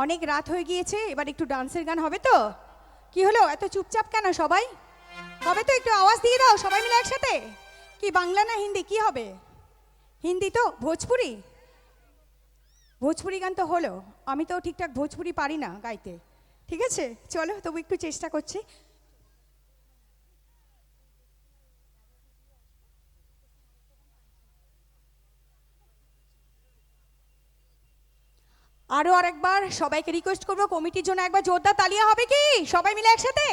অনেক রাত হয়ে গিয়েছে, এবার একটু ডান্সের গান হবে তো? কি হলো, এত চুপচাপ কেন সবাই? হবে তো, একটু আওয়াজ দিয়ে দাও সবাই মিলে একসাথে। কি বাংলা না হিন্দি, কি হবে? হিন্দি তো? ভোজপুরি? ভোজপুরি গান তো হলো, আমি তো ঠিকঠাক ভোজপুরি পারি না গাইতে। ঠিক আছে, চলো তবু একটু চেষ্টা করছি। আরো আরেকবার সবাইকে রিকোয়েস্ট করবো, কমিটির জন্য একবার জোরদার তালিয়া হবে কি সবাই মিলে একসাথে?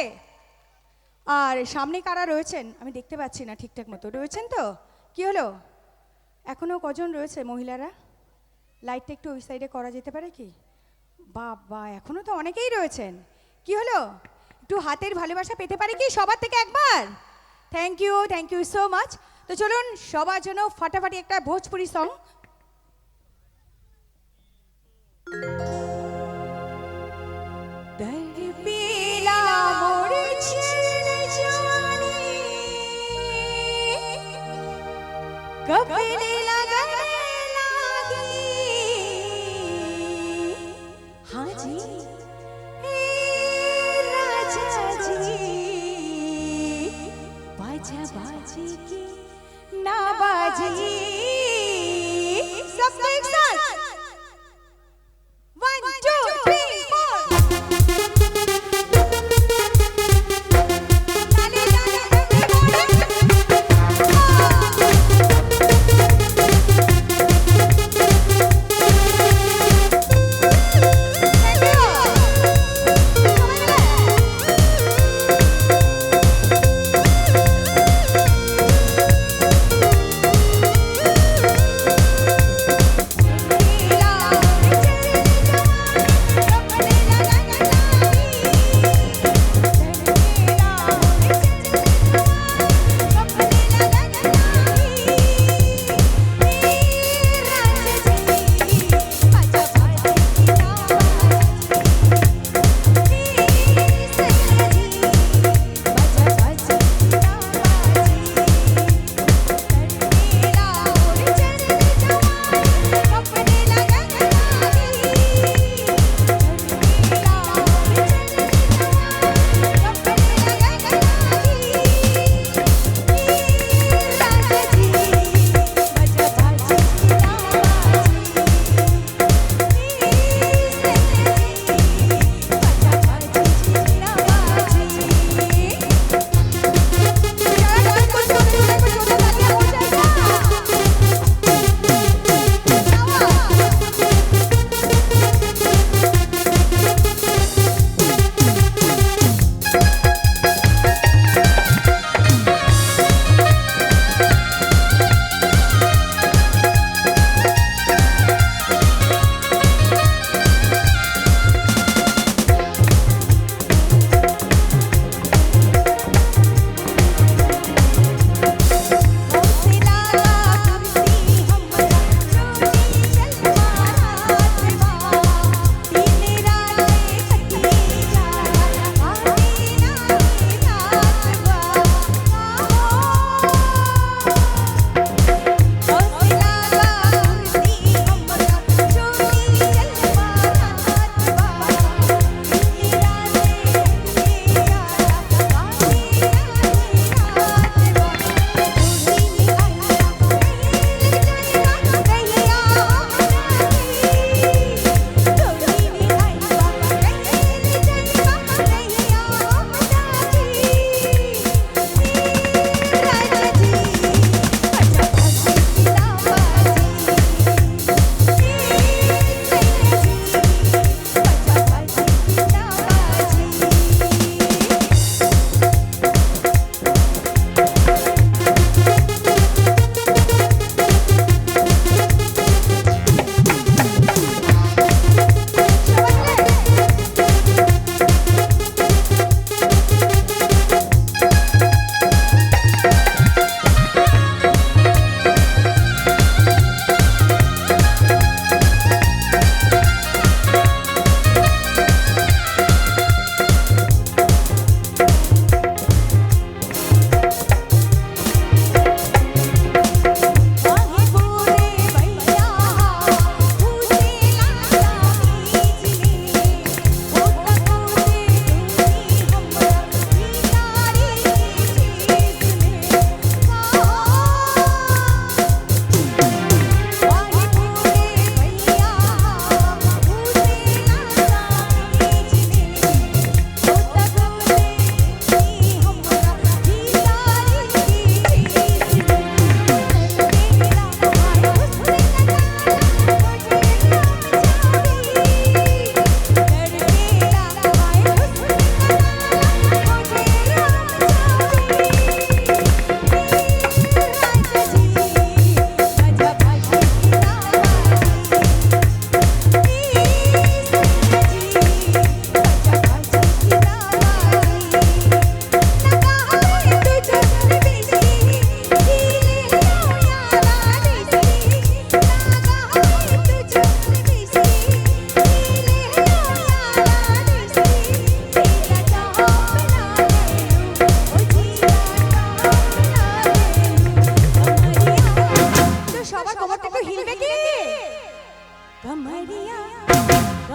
আর সামনে কারা রয়েছেন আমি দেখতে পাচ্ছি না ঠিকঠাক মতো, রয়েছেন তো? কি হলো, এখনো কজন রয়েছে মহিলারা? লাইটটা একটু ওই সাইডে করা যেতে পারে কি? বাবা, এখনো তো অনেকেই রয়েছেন। কি হলো, একটু হাতের ভালোবাসা পেতে পারে কি সবার থেকে একবার? Thank you so much. তো চলুন সবার জন্য ফাটাফাটি একটা ভোজপুরি সং। दर्द पीला मोर छिन जाने कब लगने लागी। हाँ जी ए राजा जी, बाजा बाजी की ना बाजी। सब एक साथ 1 2 3 4।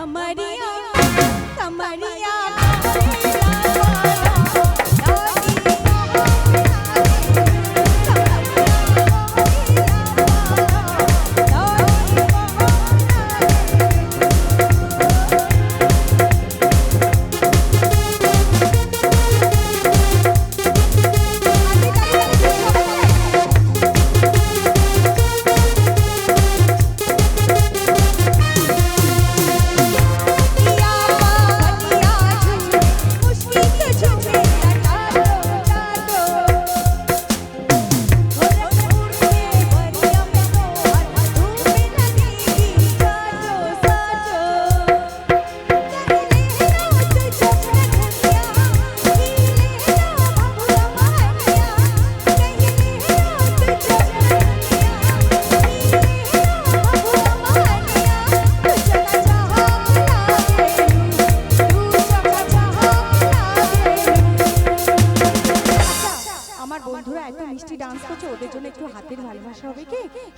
कमरिया कमरिया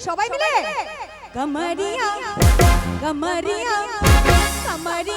सबाई मिले कमरिया कमरिया कमरिया